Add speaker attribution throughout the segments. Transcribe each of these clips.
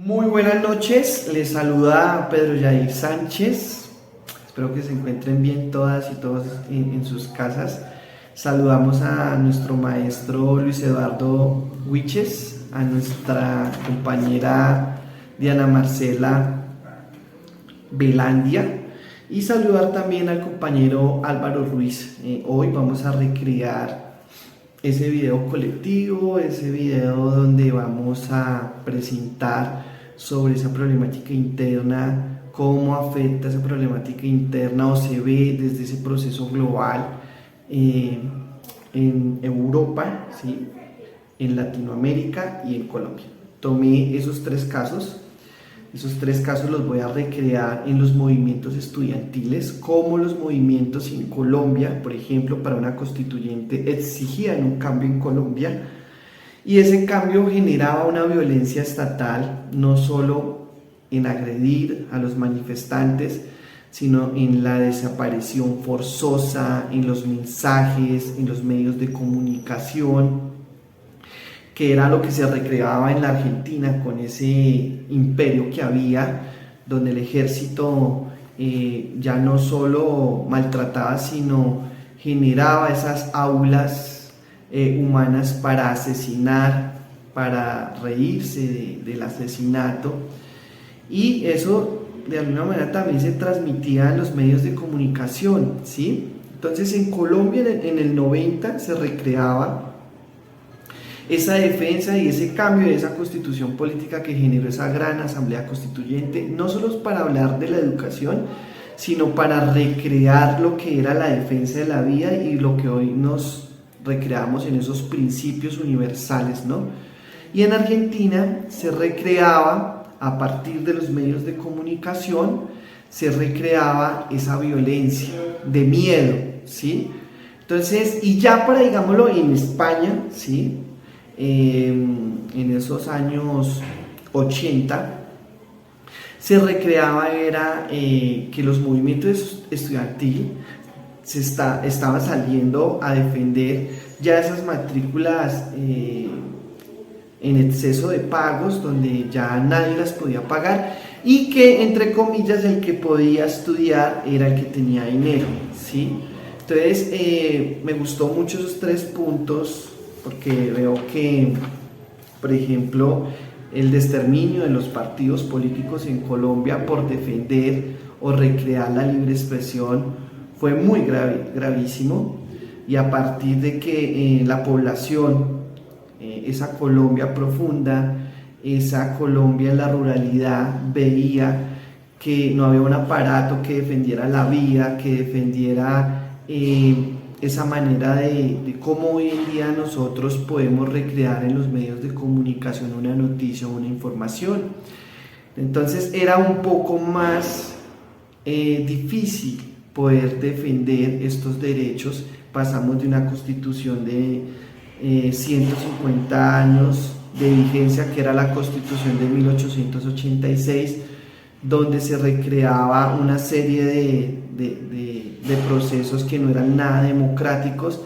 Speaker 1: Muy buenas noches, les saluda Pedro Yair Sánchez. Espero que se encuentren bien todas y todos en sus casas. Saludamos a nuestro maestro Luis Eduardo Huiches, a nuestra compañera Diana Marcela Velandia y saludar también al compañero Álvaro Ruiz. Hoy vamos a recrear ese video colectivo, ese video donde vamos a presentar sobre esa problemática interna, cómo afecta esa problemática interna o se ve desde ese proceso global en Europa, ¿sí? En Latinoamérica y en Colombia. Tomé esos tres casos los voy a recrear en los movimientos estudiantiles, como los movimientos en Colombia, por ejemplo, para una constituyente exigían un cambio en Colombia, y ese cambio generaba una violencia estatal, no solo en agredir a los manifestantes, sino en la desaparición forzosa, en los mensajes, en los medios de comunicación, que era lo que se recreaba en la Argentina con ese imperio que había, donde el ejército ya no solo maltrataba, sino generaba esas aulas humanas para asesinar, para reírse del asesinato, y eso de alguna manera también se transmitía en los medios de comunicación, ¿sí? Entonces en Colombia en el 90 se recreaba esa defensa y ese cambio de esa constitución política que generó esa gran asamblea constituyente, no solo para hablar de la educación, sino para recrear lo que era la defensa de la vida y lo que hoy nos recreamos en esos principios universales, ¿no? Y en Argentina se recreaba a partir de los medios de comunicación, se recreaba esa violencia de miedo, ¿sí? Entonces, y ya para, digámoslo, en España, ¿sí? En esos años 80 se recreaba era que los movimientos estudiantiles estaban saliendo a defender ya esas matrículas en exceso de pagos, donde ya nadie las podía pagar, y que entre comillas el que podía estudiar era el que tenía dinero, ¿sí? Entonces me gustó mucho esos tres puntos, porque veo que, por ejemplo, el exterminio de los partidos políticos en Colombia por defender o recrear la libre expresión fue muy gravísimo, y a partir de que la población, esa Colombia profunda, esa Colombia en la ruralidad, veía que no había un aparato que defendiera la vida, que defendiera esa manera de cómo hoy en día nosotros podemos recrear en los medios de comunicación una noticia o una información. Entonces era un poco más difícil poder defender estos derechos. Pasamos de una constitución de 150 años de vigencia, que era la constitución de 1886, donde se recreaba una serie de procesos que no eran nada democráticos,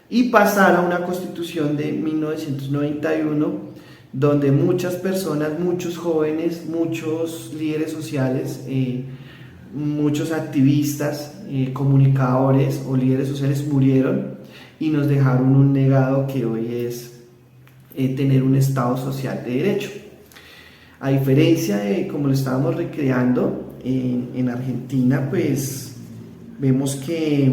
Speaker 1: y pasar a una constitución de 1991, donde muchas personas, muchos jóvenes, muchos líderes sociales, muchos activistas, comunicadores o líderes sociales murieron y nos dejaron un legado que hoy es tener un Estado social de derecho. A diferencia de como lo estábamos recreando en Argentina, pues vemos que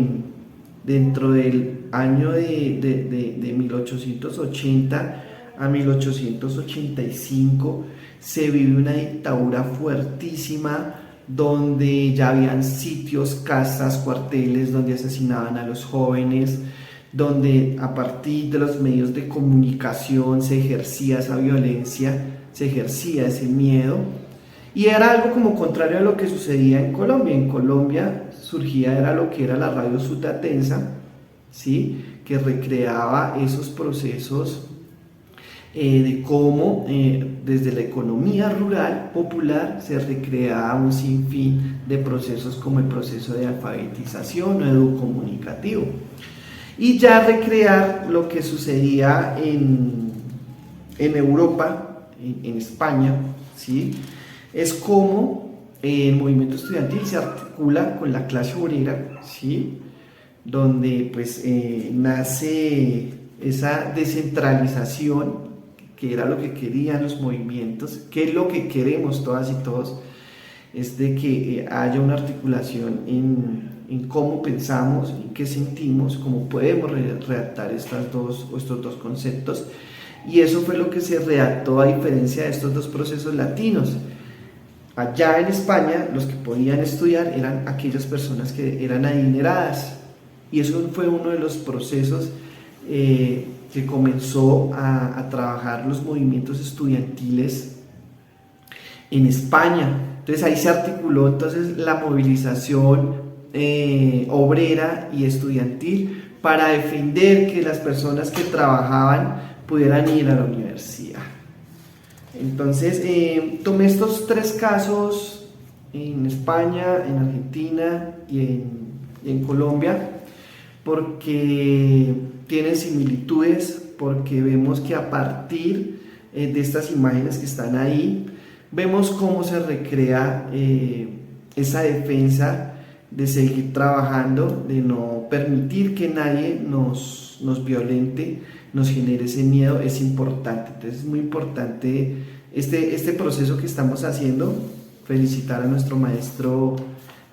Speaker 1: dentro del año de 1880 a 1885 se vive una dictadura fuertísima, donde ya habían sitios, casas, cuarteles donde asesinaban a los jóvenes, donde a partir de los medios de comunicación se ejercía esa violencia, se ejercía ese miedo, y era algo como contrario a lo que sucedía en Colombia. En Colombia surgía era lo que era la radio Sutatensa, ¿sí? Que recreaba esos procesos de cómo desde la economía rural popular se recreaba un sinfín de procesos, como el proceso de alfabetización o educomunicativo, y ya recrear lo que sucedía en Europa, en España, ¿sí? Es como el movimiento estudiantil se articula con la clase obrera, ¿sí? Donde pues nace esa descentralización, que era lo que querían los movimientos, que es lo que queremos todas y todos, es de que haya una articulación en cómo pensamos, en qué sentimos, cómo podemos redactar estos dos conceptos. Y eso fue lo que se redactó a diferencia de estos dos procesos latinos. Allá en España, los que podían estudiar eran aquellas personas que eran adineradas. Y eso fue uno de los procesos que comenzó a trabajar los movimientos estudiantiles en España. Entonces ahí se articuló entonces la movilización obrera y estudiantil para defender que las personas que trabajaban pudieran ir a la universidad. Entonces tomé estos tres casos en España, en Argentina y en Colombia porque tienen similitudes, porque vemos que a partir de estas imágenes que están ahí, vemos cómo se recrea esa defensa de seguir trabajando, de no permitir que nadie nos violente, nos genere ese miedo. Es importante. Entonces es muy importante este proceso que estamos haciendo. Felicitar a nuestro maestro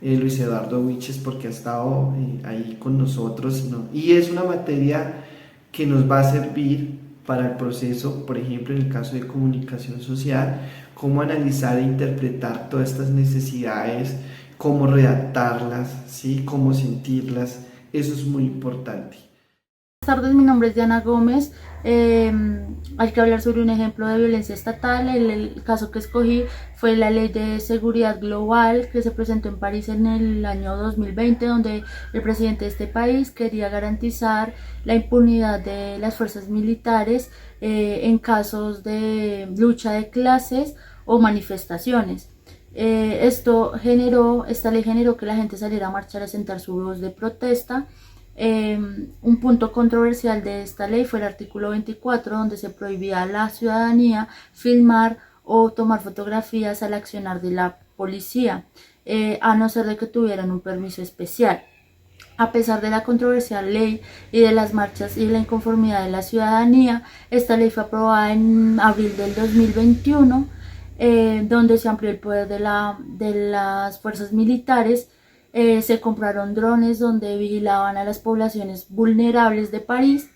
Speaker 1: Luis Eduardo Wiches porque ha estado ahí con nosotros, ¿no? Y es una materia que nos va a servir para el proceso, por ejemplo en el caso de comunicación social, cómo analizar e interpretar todas estas necesidades, cómo redactarlas, ¿sí? Cómo sentirlas. Eso es muy importante.
Speaker 2: Buenas tardes, mi nombre es Diana Gómez. Hay que hablar sobre un ejemplo de violencia estatal. El caso que escogí fue la Ley de Seguridad Global que se presentó en París en el año 2020, donde el presidente de este país quería garantizar la impunidad de las fuerzas militares en casos de lucha de clases o manifestaciones. Esta ley generó que la gente saliera a marchar a sentar su voz de protesta. Un punto controversial de esta ley fue el artículo 24, donde se prohibía a la ciudadanía filmar o tomar fotografías al accionar de la policía, a no ser de que tuvieran un permiso especial. A pesar de la controversial ley y de las marchas y la inconformidad de la ciudadanía, esta ley fue aprobada en abril del 2021, donde se amplió el poder de las fuerzas militares. Se compraron drones donde vigilaban a las poblaciones vulnerables de París,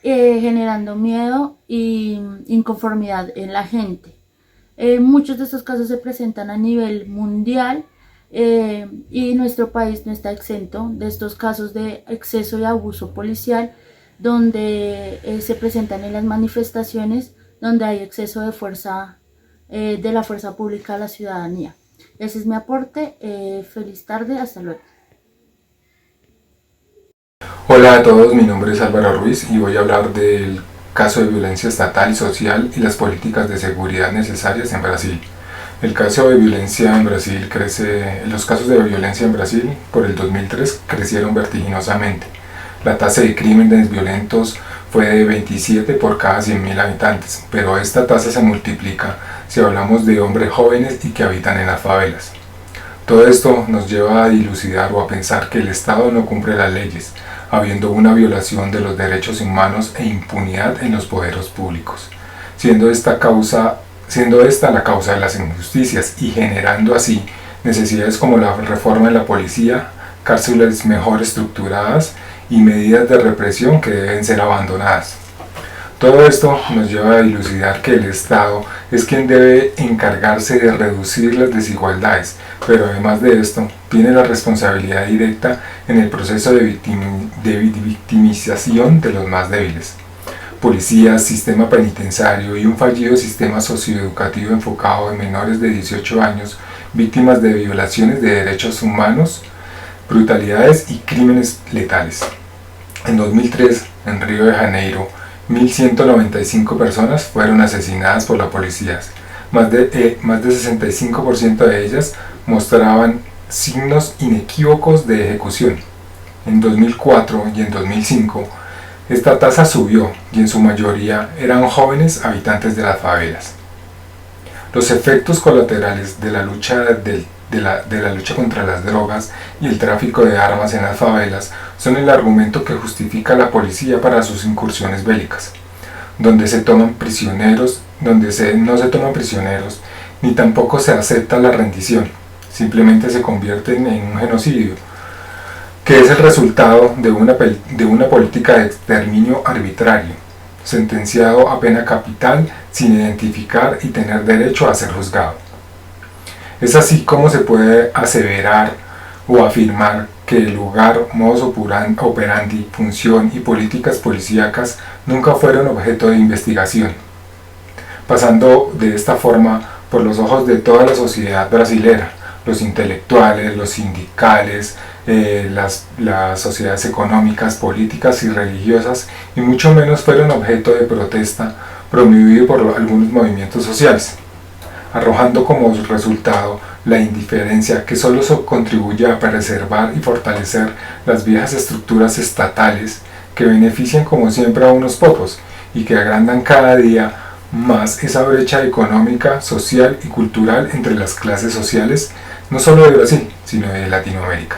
Speaker 2: generando miedo e inconformidad en la gente. Muchos de estos casos se presentan a nivel mundial y nuestro país no está exento de estos casos de exceso y abuso policial, donde se presentan en las manifestaciones donde hay exceso de fuerza de la fuerza pública a la ciudadanía. Ese es mi aporte. Feliz tarde, hasta luego.
Speaker 3: Hola a todos, mi nombre es Álvaro Ruiz y voy a hablar del caso de violencia estatal y social y las políticas de seguridad necesarias en Brasil. El caso de violencia en Brasil los casos de violencia en Brasil por el 2003 crecieron vertiginosamente. La tasa de crímenes violentos fue de 27 por cada 100.000 habitantes, pero esta tasa se multiplica si hablamos de hombres jóvenes y que habitan en las favelas. Todo esto nos lleva a dilucidar o a pensar que el Estado no cumple las leyes, habiendo una violación de los derechos humanos e impunidad en los poderes públicos, siendo esta la causa de las injusticias y generando así necesidades como la reforma de la policía, cárceles mejor estructuradas y medidas de represión que deben ser abandonadas. Todo esto nos lleva a dilucidar que el Estado es quien debe encargarse de reducir las desigualdades, pero además de esto, tiene la responsabilidad directa en el proceso de victimización de los más débiles. Policías, sistema penitenciario y un fallido sistema socioeducativo enfocado en menores de 18 años, víctimas de violaciones de derechos humanos, brutalidades y crímenes letales. En 2003, en Río de Janeiro, 1.195 personas fueron asesinadas por la policía. Más de 65% de ellas mostraban signos inequívocos de ejecución. En 2004 y en 2005, esta tasa subió y en su mayoría eran jóvenes habitantes de las favelas. Los efectos colaterales de la lucha contra las drogas y el tráfico de armas en las favelas son el argumento que justifica a la policía para sus incursiones bélicas, donde no se toman prisioneros, ni tampoco se acepta la rendición, simplemente se convierten en un genocidio, que es el resultado de una política de exterminio arbitrario, sentenciado a pena capital sin identificar y tener derecho a ser juzgado. Es así como se puede aseverar o afirmar que el lugar, modus operandi, función y políticas policíacas nunca fueron objeto de investigación, pasando de esta forma por los ojos de toda la sociedad brasilera, los intelectuales, los sindicales, las sociedades económicas, políticas y religiosas, y mucho menos fueron objeto de protesta promovido por algunos movimientos sociales, arrojando como resultado la indiferencia que solo contribuye a preservar y fortalecer las viejas estructuras estatales que benefician como siempre a unos pocos y que agrandan cada día más esa brecha económica, social y cultural entre las clases sociales no solo de Brasil, sino de Latinoamérica.